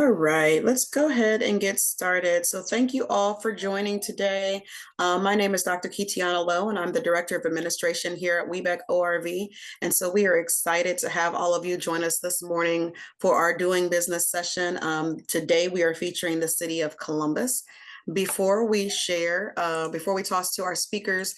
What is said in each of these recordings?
All right, let's go ahead and get started. So thank you all for joining today. My name is Dr. Kitiana Lowe, and I'm the Director of Administration here at WEBEC ORV. And so we are excited to have all of you join us this morning for our Doing Business session. Today we are featuring the City of Columbus. Before we toss to our speakers,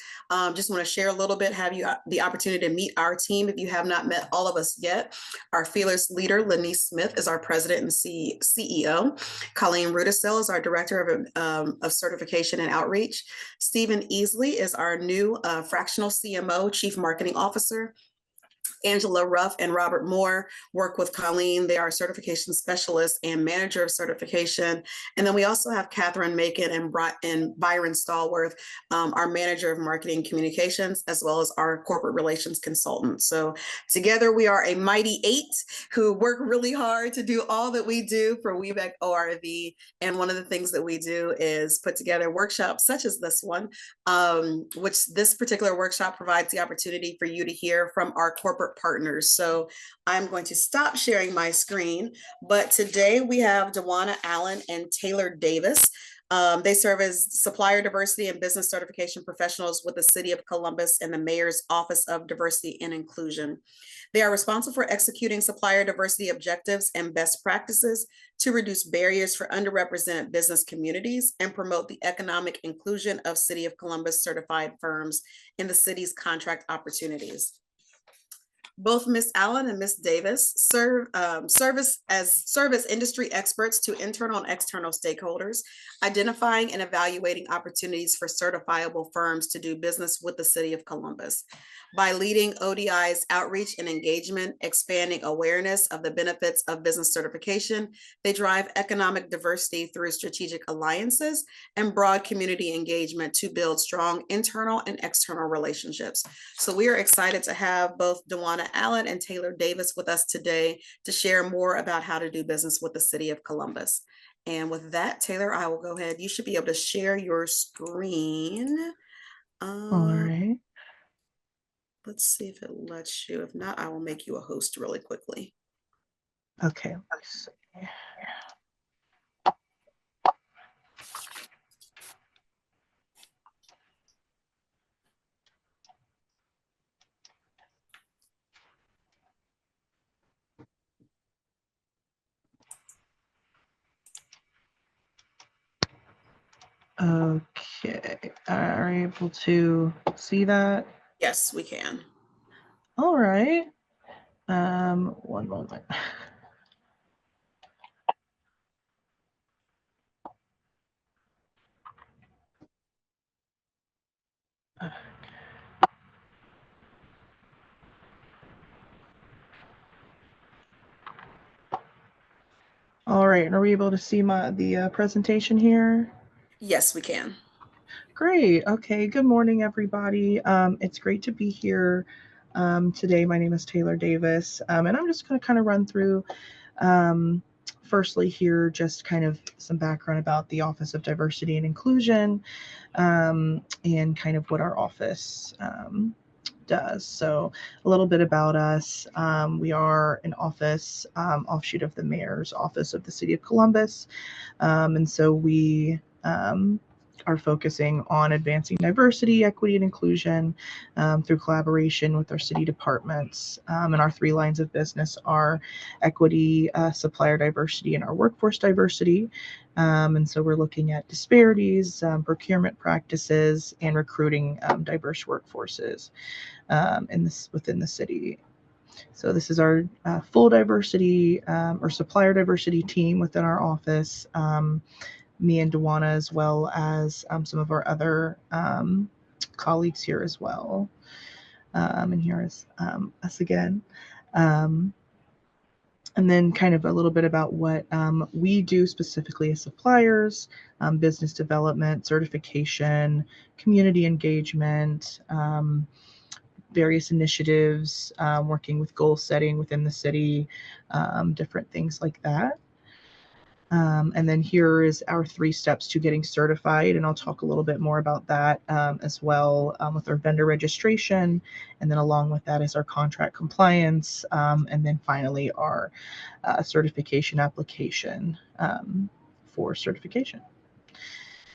just want to share a little bit, have you the opportunity to meet our team if you have not met all of us yet. Our fearless leader, Lanice Smith, is our president and CEO. Colleen Rudisill is our director of certification and outreach. Stephen Easley is our new fractional CMO, chief marketing officer. Angela Ruff and Robert Moore work with Colleen. They are certification specialists and manager of certification. And then we also have Catherine Macon and Byron Stallworth, our manager of marketing communications, as well as our corporate relations consultant. So together we are a mighty 8 who work really hard to do all that we do for WEBEC ORV. And one of the things that we do is put together workshops such as this one, which this particular workshop provides the opportunity for you to hear from our corporate partners. So I'm going to stop sharing my screen, but today we have Dewana Allen and Taylor Davis. They serve as supplier diversity and business certification professionals with the City of Columbus and the Mayor's Office of Diversity and Inclusion. They are responsible for executing supplier diversity objectives and best practices to reduce barriers for underrepresented business communities and promote the economic inclusion of City of Columbus certified firms in the city's contract opportunities. Both Ms. Allen and Ms. Davis serve as industry experts to internal and external stakeholders, identifying and evaluating opportunities for certifiable firms to do business with the City of Columbus. By leading ODI's outreach and engagement, expanding awareness of the benefits of business certification, they drive economic diversity through strategic alliances and broad community engagement to build strong internal and external relationships. So we are excited to have both Dewana Allen and Taylor Davis with us today to share more about how to do business with the City of Columbus. And with that, Taylor, I will go ahead. You should be able to share your screen. All right. Let's see if it lets you. If not, I will make you a host really quickly. Okay, let's see. Okay, are you able to see that? Yes, we can. All right. One moment. All right, are we able to see the presentation here? Yes, we can. Great. Okay. Good morning, everybody. It's great to be here today. My name is Taylor Davis, and I'm just going to kind of run through, firstly, here, just kind of some background about the Office of Diversity and Inclusion, and kind of what our office does. So, a little bit about us. We are an office offshoot of the Mayor's Office of the City of Columbus, and so we are focusing on advancing diversity, equity, and inclusion through collaboration with our city departments. And our 3 lines of business are equity, supplier diversity, and our workforce diversity. And so we're looking at disparities, procurement practices, and recruiting diverse workforces within the city. So this is our full diversity or supplier diversity team within our office. Me and Dewana, as well as some of our other colleagues here as well. And here is us again. And then kind of a little bit about what we do specifically as suppliers, business development, certification, community engagement, various initiatives, working with goal setting within the city, different things like that. And then here is our 3 steps to getting certified, and I'll talk a little bit more about that as well with our vendor registration. And then along with that is our contract compliance, and then finally our certification application for certification.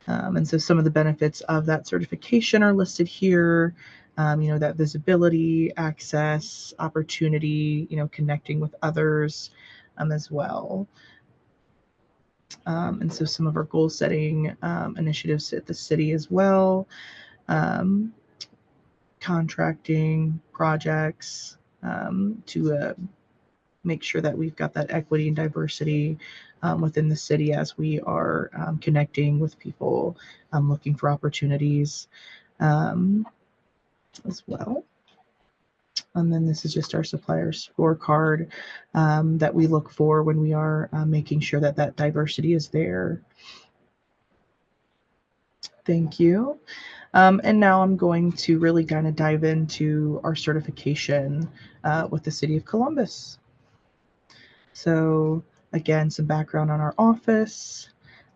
And so some of the benefits of that certification are listed here. That visibility, access, opportunity, connecting with others as well. And so some of our goal setting initiatives at the city as well, contracting projects to make sure that we've got that equity and diversity within the city as we are connecting with people looking for opportunities as well. And then this is just our supplier scorecard that we look for when we are making sure that that diversity is there. Thank you. And now I'm going to really kind of dive into our certification with the City of Columbus. So again, some background on our office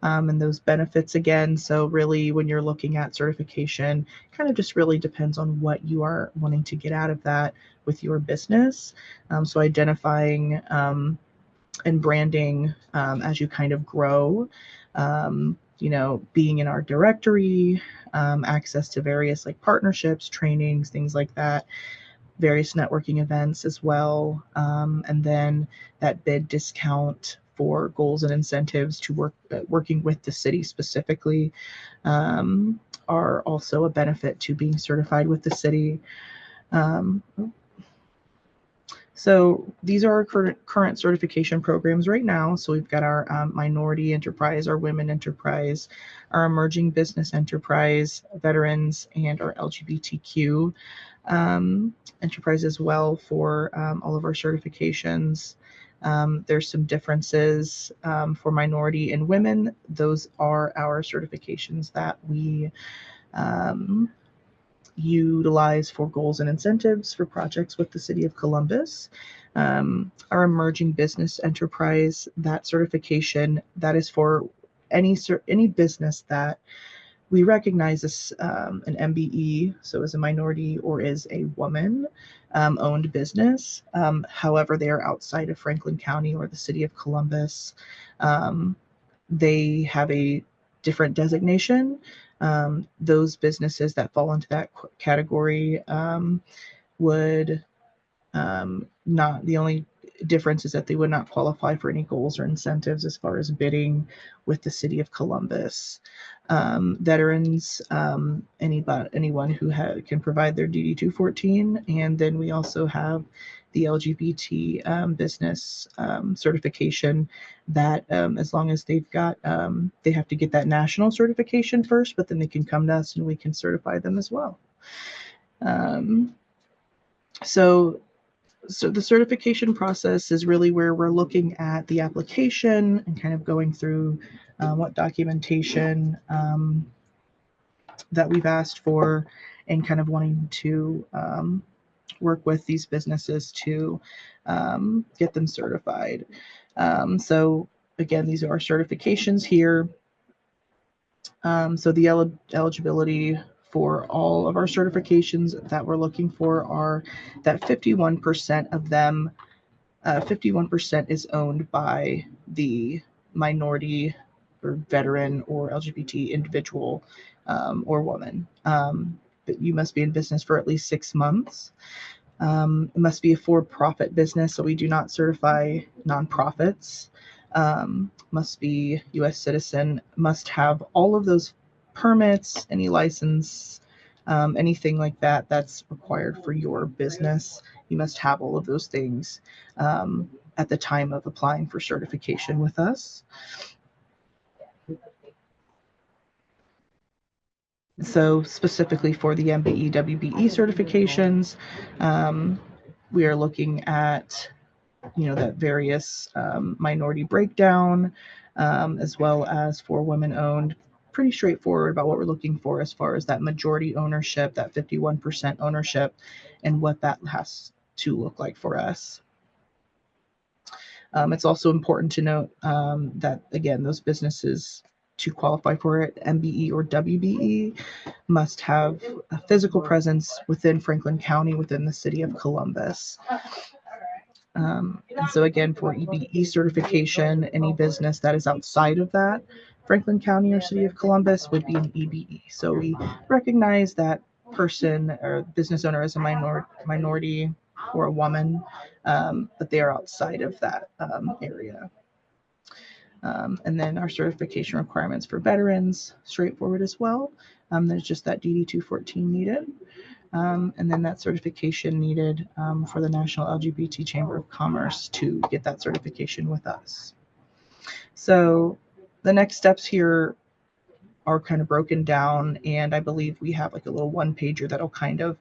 and those benefits again. So really when you're looking at certification, kind of just really depends on what you are wanting to get out of that with your business. So identifying and branding as you kind of grow, being in our directory, access to various like partnerships, trainings, things like that, various networking events as well. And then that bid discount for goals and incentives to working with the city specifically are also a benefit to being certified with the city. So these are our current certification programs right now. So we've got our minority enterprise, our women enterprise, our emerging business enterprise, veterans, and our LGBTQ enterprise as well for all of our certifications. There's some differences for minority and women. Those are our certifications that we utilize for goals and incentives for projects with the City of Columbus. Our emerging business enterprise, that certification, that is for any business that we recognize as an MBE, so as a minority or as a woman owned business. However, they are outside of Franklin County or the City of Columbus. They have a different designation. Those businesses that fall into that category would not, the only difference is that they would not qualify for any goals or incentives as far as bidding with the City of Columbus. Veterans, anyone who can provide their DD 214, and then we also have the LGBT business certification that as long as they've got, they have to get that national certification first, but then they can come to us and we can certify them as well. So the certification process is really where we're looking at the application and kind of going through what documentation that we've asked for and kind of wanting to work with these businesses to get them certified. So again, these are our certifications here. So the eligibility for all of our certifications that we're looking for are that 51% of them, 51% is owned by the minority or veteran or LGBT individual or woman. But you must be in business for at least 6 months. It must be a for-profit business, so we do not certify nonprofits. Must be U.S. citizen, must have all of those permits, any license, anything like that that's required for your business. You must have all of those things at the time of applying for certification with us. So specifically for the MBE, WBE certifications, we are looking at that various minority breakdown, as well as for women owned. Pretty straightforward about what we're looking for as far as that majority ownership, that 51% ownership, and what that has to look like for us. It's also important to note that, again, those businesses to qualify for it, MBE or WBE, must have a physical presence within Franklin County, within the city of Columbus. And so again, for EBE certification, any business that is outside of that Franklin County or City of Columbus would be an EBE. So we recognize that person or business owner as a minority or a woman, but they are outside of that area. And then our certification requirements for veterans, straightforward as well. There's just that DD 214 needed. And then that certification needed for the National LGBT Chamber of Commerce to get that certification with us. So the next steps here are kind of broken down, and I believe we have like a little one pager that'll kind of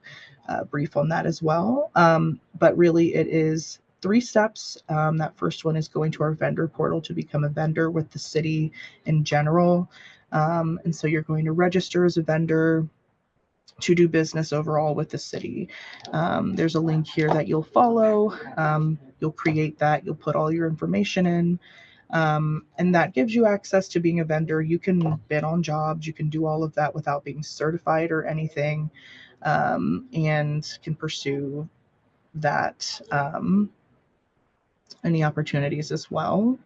brief on that as well. But really it is 3 steps. That first one is going to our vendor portal to become a vendor with the city in general. And so you're going to register as a vendor to do business overall with the city. There's a link here that you'll follow. You'll create that. You'll put all your information in. And that gives you access to being a vendor. You can bid on jobs. You can do all of that without being certified or anything, and can pursue that, any opportunities as well.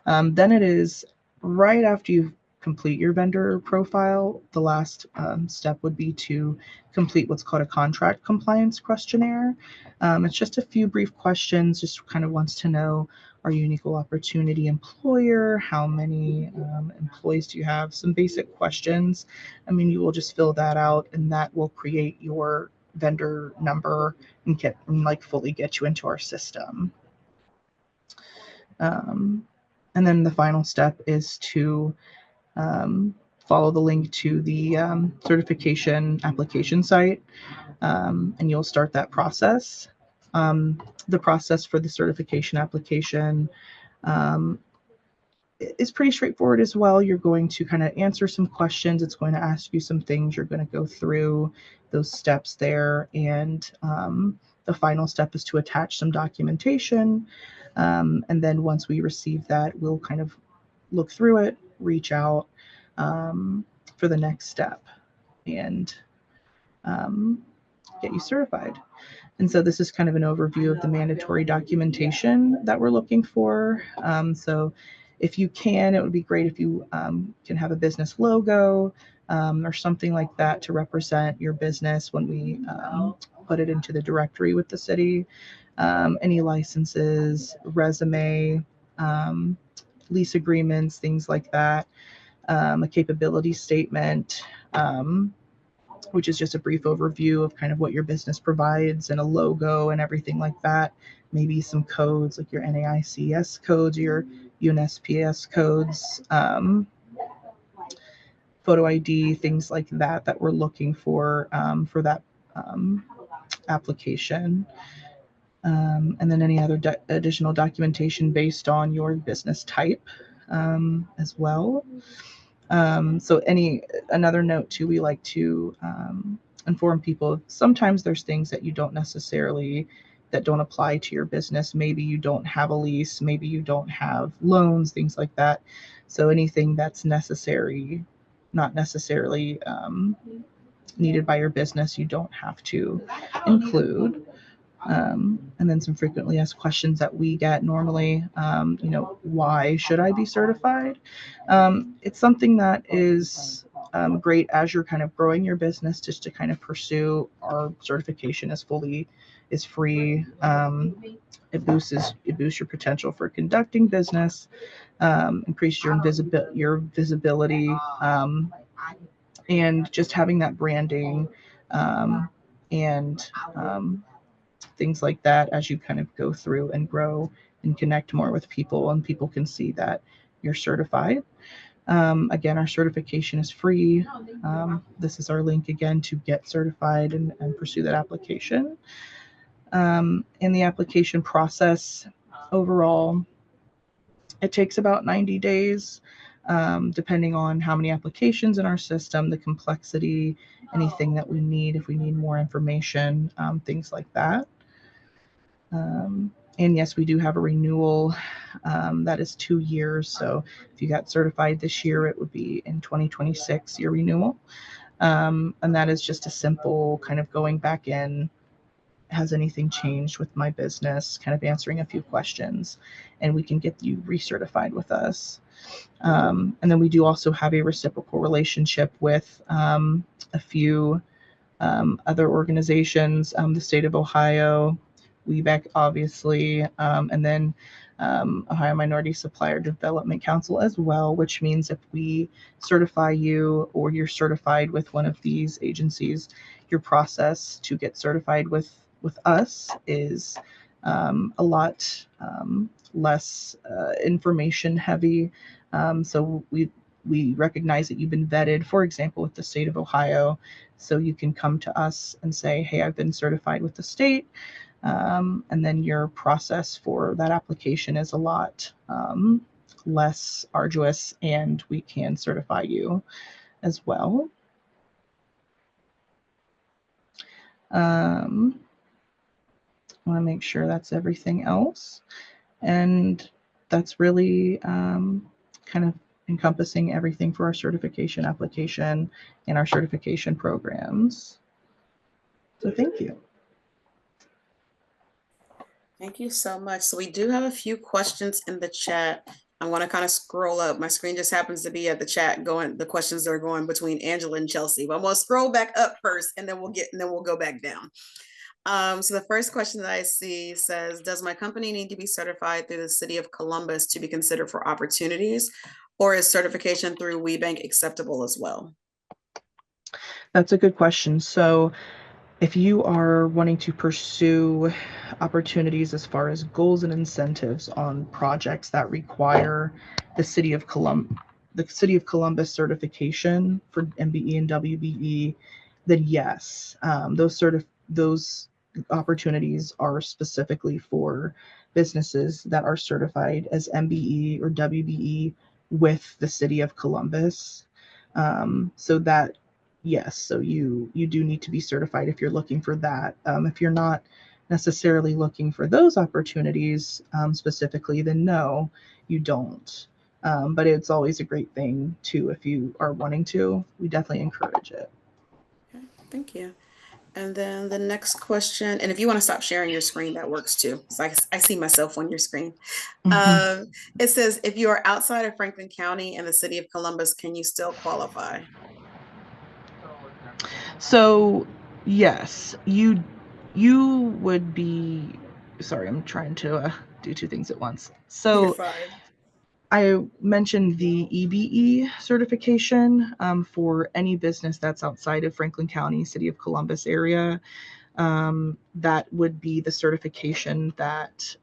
Then it is right after you complete your vendor profile, the last step would be to complete what's called a contract compliance questionnaire. It's just a few brief questions, just kind of wants to know, are you an equal opportunity employer? How many employees do you have? Some basic questions. I mean, you will just fill that out and that will create your vendor number and fully get you into our system. And then the final step is to follow the link to the certification application site, and you'll start that process. The process for the certification application is pretty straightforward as well. You're going to kind of answer some questions. It's going to ask you some things. You're going to go through those steps there. And the final step is to attach some documentation. And then once we receive that, we'll kind of look through it, reach out for the next step, and get you certified. And so this is kind of an overview of the mandatory documentation that we're looking for. So if you can, it would be great if you can have a business logo or something like that to represent your business when we put it into the directory with the city. Any licenses, resume, lease agreements, things like that. A capability statement, which is just a brief overview of kind of what your business provides, and a logo and everything like that. Maybe some codes like your NAICS codes, your UNSPS codes, photo ID, things like that that we're looking for that application. And then any other additional documentation based on your business type as well. So another note too, we like to inform people, sometimes there's things that you don't necessarily, that don't apply to your business. Maybe you don't have a lease, maybe you don't have loans, things like that. So anything that's necessary, not necessarily needed by your business, you don't have to include. And then some frequently asked questions that we get normally, why should I be certified? It's something that is great as you're kind of growing your business, just to kind of pursue. Our certification is free. It boosts your potential for conducting business, increases your visibility, and just having that branding and things like that as you kind of go through and grow and connect more with people, and people can see that you're certified. Again, our certification is free. This is our link again to get certified and pursue that application. In the application process overall, it takes about 90 days, depending on how many applications in our system, the complexity, anything that we need, if we need more information, things like that. And yes, we do have a renewal that is 2 years. So if you got certified this year, it would be in 2026, your renewal. And that is just a simple kind of going back in. Has anything changed with my business? Kind of answering a few questions, and we can get you recertified with us. And then we do also have a reciprocal relationship with a few other organizations, the state of Ohio, WEBEC, obviously, and then Ohio Minority Supplier Development Council as well, which means if we certify you or you're certified with one of these agencies, your process to get certified with us is a lot less information heavy. So we recognize that you've been vetted, for example, with the state of Ohio. So you can come to us and say, hey, I've been certified with the state. And then your process for that application is a lot less arduous, and we can certify you as well. I want to make sure that's everything else. And that's really kind of encompassing everything for our certification application and our certification programs. So thank you. Thank you so much. So we do have a few questions in the chat. I'm going to kind of scroll up. My screen just happens to be at the chat going, the questions are going between Angela and Chelsea, but I'm going to scroll back up first and then we'll go back down. So the first question that I see says, does my company need to be certified through the city of Columbus to be considered for opportunities, or is certification through WeBank acceptable as well? That's a good question. So if you are wanting to pursue opportunities as far as goals and incentives on projects that require the city of Columbus certification for MBE and WBE, then yes, those opportunities are specifically for businesses that are certified as MBE or WBE with the city of Columbus. So that yes, so you do need to be certified if you're looking for that. If you're not necessarily looking for those opportunities specifically, then no, you don't. But it's always a great thing too if you are wanting to. We definitely encourage it. Okay, thank you. And then the next question, and if you want to stop sharing your screen, that works too. So I see myself on your screen. Mm-hmm. It says, if you are outside of Franklin County and the city of Columbus, can you still qualify? So yes, you would be. Sorry, I'm trying to do two things at once. You're So fine. I mentioned the EBE certification for any business that's outside of Franklin County, City of Columbus area. That would be the certification that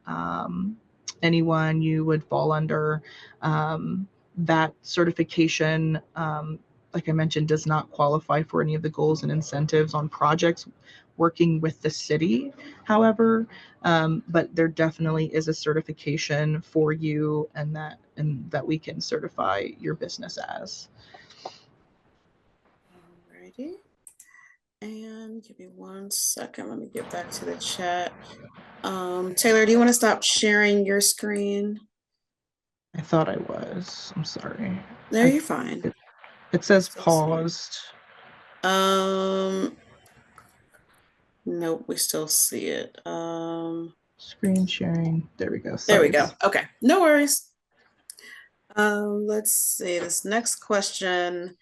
anyone you would fall under. That certification, like I mentioned, does not qualify for any of the goals and incentives on projects working with the city, however, but there definitely is a certification for you, and that we can certify your business as. Alrighty. And give me 1 second. Let me get back to the chat. Taylor, do you want to stop sharing your screen? I thought I was. I'm sorry. No, you're fine. It I says still see it. paused. Nope, we still see it. Screen sharing. There we go. There we Sorry. go. Okay, no worries. Let's see. This next question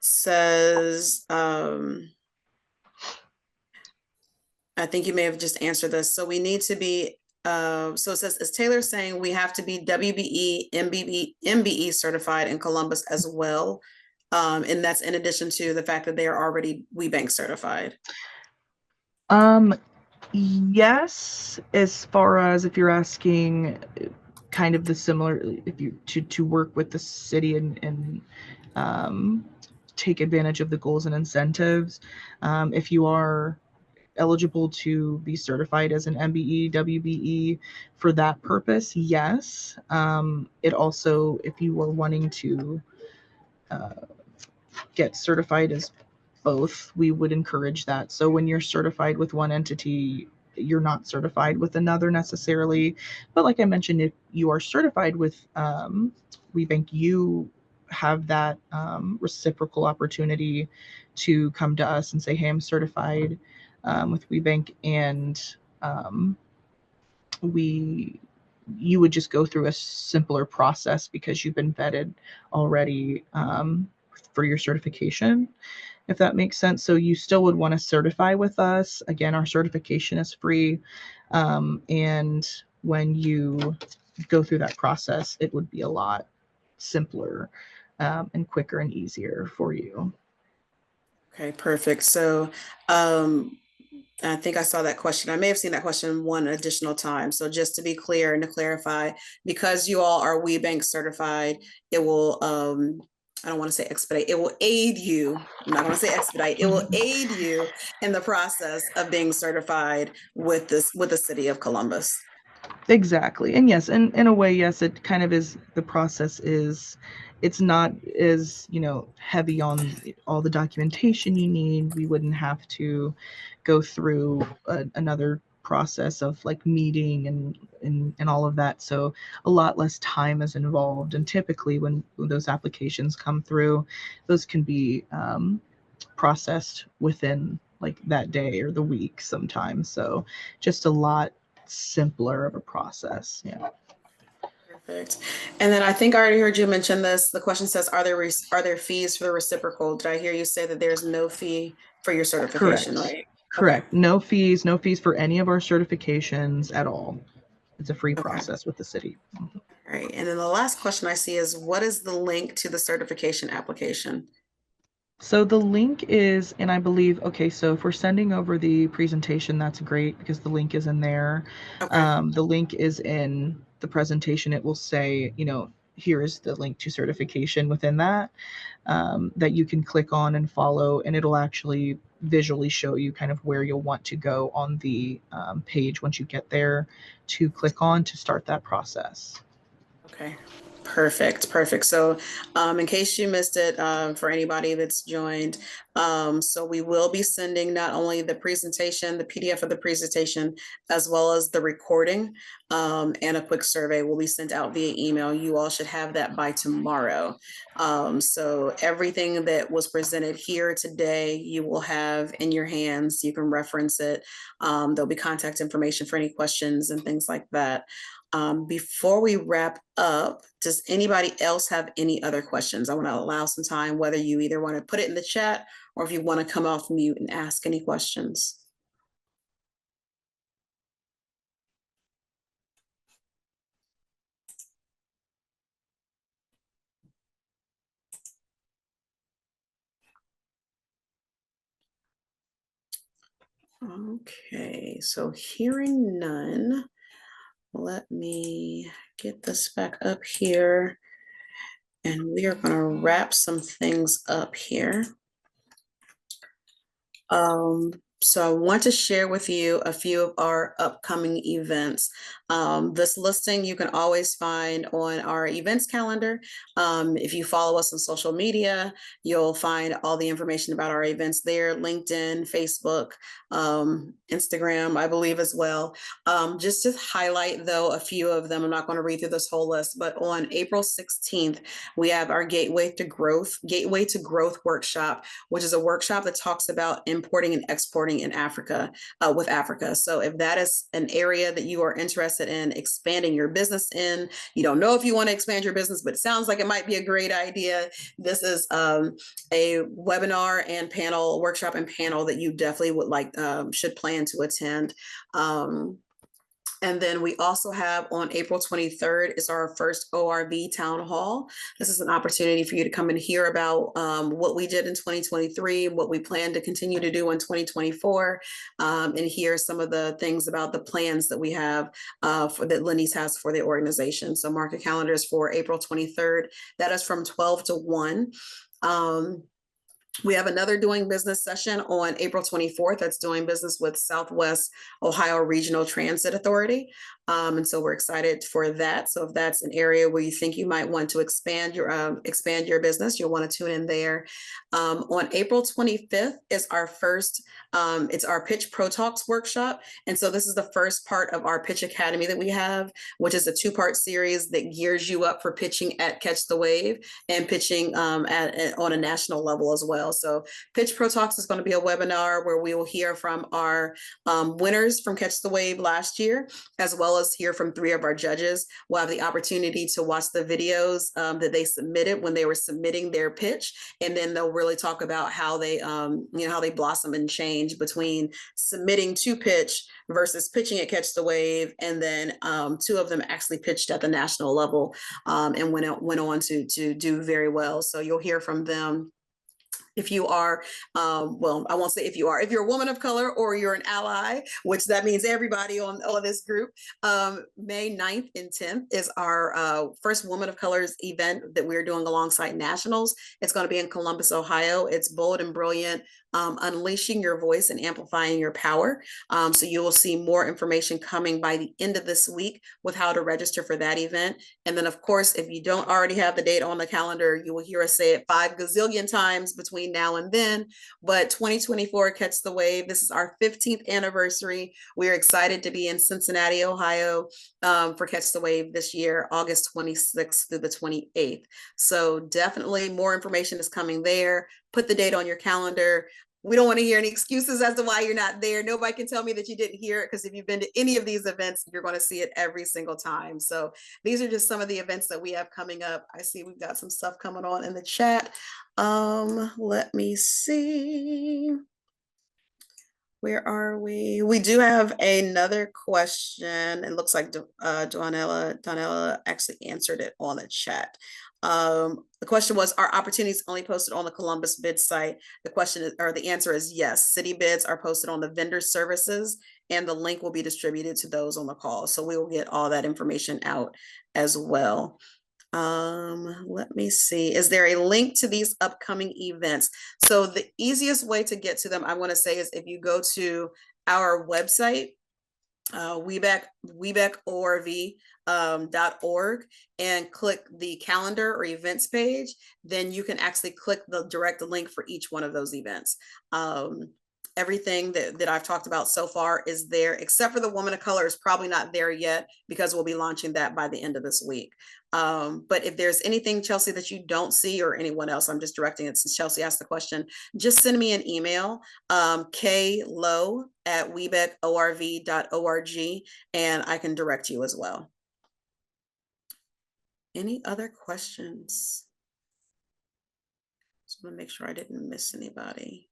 says, I think you may have just answered this. So we need to be, so it says, is Taylor saying we have to be WBE, MBE certified in Columbus as well? And that's in addition to the fact that they are already WeBank certified. Yes, as far as if you're asking kind of the similar, if you to work with the city and take advantage of the goals and incentives. If you are eligible to be certified as an MBE, WBE for that purpose, yes. It also, if you are wanting to get certified as both, we would encourage that. So when you're certified with one entity, you're not certified with another necessarily. But like I mentioned, if you are certified with WeBank, you have that reciprocal opportunity to come to us and say, hey, I'm certified with WeBank, and um, we you would just go through a simpler process because you've been vetted already for your certification, if that makes sense. So you still would want to certify with us. Again, our certification is free. And when you go through that process, it would be a lot simpler and quicker and easier for you. Okay, perfect. So, um, I think I saw that question. I may have seen that question one additional time. So just to be clear and to clarify, because you all are WeBank certified, it will, I don't want to say expedite, it will aid you. I'm not going to say expedite. It will aid you in the process of being certified with the city of Columbus. Exactly. And yes, and in a way, yes, it kind of is. The process is, it's not as, heavy on all the documentation you need. We wouldn't have to go through another process of like meeting and all of that. So a lot less time is involved. And typically when those applications come through, those can be processed within like that day or the week sometimes. So just a lot simpler of a process. Yeah. Perfect. And then I think I already heard you mention this. The question says, are there fees for the reciprocal? Did I hear you say that there's no fee for your certification, Correct. right? Okay. Correct. No fees, no fees for any of our certifications at all. It's a free Okay. process with the city. All right. And then the last question I see is, what is the link to the certification application? So the link is, and I believe, okay, so if we're sending over the presentation, that's great because the link is in there. Okay. The link is in the presentation. It will say, here is the link to certification within that, that you can click on and follow, and it'll actually visually show you kind of where you'll want to go on the page once you get there to click on to start that process. Okay. Perfect. Perfect. So, in case you missed it, for anybody that's joined, so we will be sending not only the presentation, the PDF of the presentation, as well as the recording, and a quick survey will be sent out via email. You all should have that by tomorrow. So everything that was presented here today, you will have in your hands. You can reference it. There'll be contact information for any questions and things like that. Before we wrap up, does anybody else have any other questions? I want to allow some time, whether you either want to put it in the chat or if you want to come off mute and ask any questions. Okay, so hearing none, let me get this back up here and we are going to wrap some things up here. So I want to share with you a few of our upcoming events. This listing you can always find on our events calendar. If you follow us on social media, you'll find all the information about our events there, LinkedIn, Facebook, Instagram, I believe as well. Just to highlight though, a few of them, I'm not going to read through this whole list, but on April 16th, we have our Gateway to Growth workshop, which is a workshop that talks about importing and exporting in Africa, with Africa. So if that is an area that you are interested in expanding your business in, you don't know if you want to expand your business, but it sounds like it might be a great idea. This is a webinar and panel, workshop and panel that you definitely would should plan to attend. And then we also have on April 23rd is our first ORV town hall. This is an opportunity for you to come and hear about what we did in 2023, what we plan to continue to do in 2024, and hear some of the things about the plans that we have that Lenny's has for the organization. So mark your calendars for April 23rd. That is from 12 to 1. We have another doing business session on April 24th. That's doing business with Southwest Ohio Regional Transit Authority. And so we're excited for that. So if that's an area where you think you might want to expand your business, you'll want to tune in there. On April 25th is our first, it's our Pitch Pro Talks workshop. And so this is the first part of our Pitch Academy that we have, which is a two-part series that gears you up for pitching at Catch the Wave and pitching on a national level as well. So Pitch Pro Talks is going to be a webinar where we will hear from our winners from Catch the Wave last year, as well as hear from 3 of our judges. We'll have the opportunity to watch the videos that they submitted when they were submitting their pitch, and then they'll really talk about how they, how they blossom and change between submitting to pitch versus pitching at Catch the Wave, and then 2 of them actually pitched at the national level and went on to do very well. So you'll hear from them. If you are, well, I won't say if you're a woman of color or you're an ally, which that means everybody on this group, May 9th and 10th is our first Woman of Colors event that we're doing alongside Nationals. It's going to be in Columbus, Ohio. It's Bold and Brilliant, Unleashing Your Voice and Amplifying Your Power. So you will see more information coming by the end of this week with how to register for that event. And then, of course, if you don't already have the date on the calendar, you will hear us say it 5 gazillion times between now and then. But 2024 Catch the Wave, this is our 15th anniversary. We're excited to be in Cincinnati, Ohio for Catch the Wave this year, August 26th through the 28th. So definitely more information is coming there. Put the date on your calendar. We don't want to hear any excuses as to why you're not there. Nobody can tell me that you didn't hear it, because if you've been to any of these events, you're going to see it every single time. So these are just some of the events that we have coming up. I see we've got some stuff coming on in the chat. Let me see. Where are we? We do have another question. It looks like Donella actually answered it on the chat. The question was, are opportunities only posted on the Columbus bid site? The question is, or the answer is yes. City bids are posted on the vendor services, and the link will be distributed to those on the call. So we will get all that information out as well. Let me see. Is there a link to these upcoming events? So the easiest way to get to them, I want to say, is if you go to our website, webecorv.org, and click the calendar or events page, then you can actually click the direct link for each one of those events. Everything that I've talked about so far is there, except for the Woman of Color is probably not there yet, because we'll be launching that by the end of this week. But if there's anything, Chelsea, that you don't see, or anyone else, I'm just directing it since Chelsea asked the question, just send me an email, klow@webecorv.org, and I can direct you as well. Any other questions? Just want to make sure I didn't miss anybody.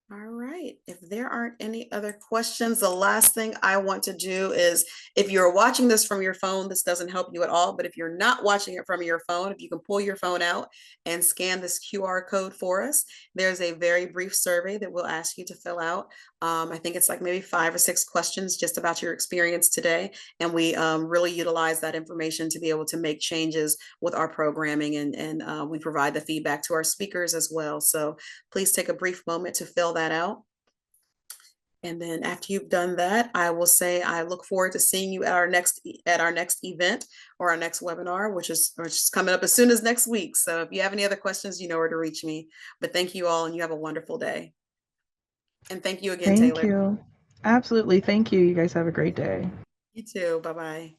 All right. If there aren't any other questions, the last thing I want to do is, if you're watching this from your phone, this doesn't help you at all. But if you're not watching it from your phone, if you can pull your phone out and scan this QR code for us, there's a very brief survey that we'll ask you to fill out. I think it's like maybe 5 or 6 questions just about your experience today. And we really utilize that information to be able to make changes with our programming. And we provide the feedback to our speakers as well. So please take a brief moment to fill that out. And then after you've done that, I will say I look forward to seeing you at our next event, or our next webinar, which is coming up as soon as next week. So if you have any other questions, you know where to reach me. But thank you all, and you have a wonderful day. And thank you again, Taylor. Thank you. Absolutely. Thank you. You guys have a great day. You too. Bye-bye.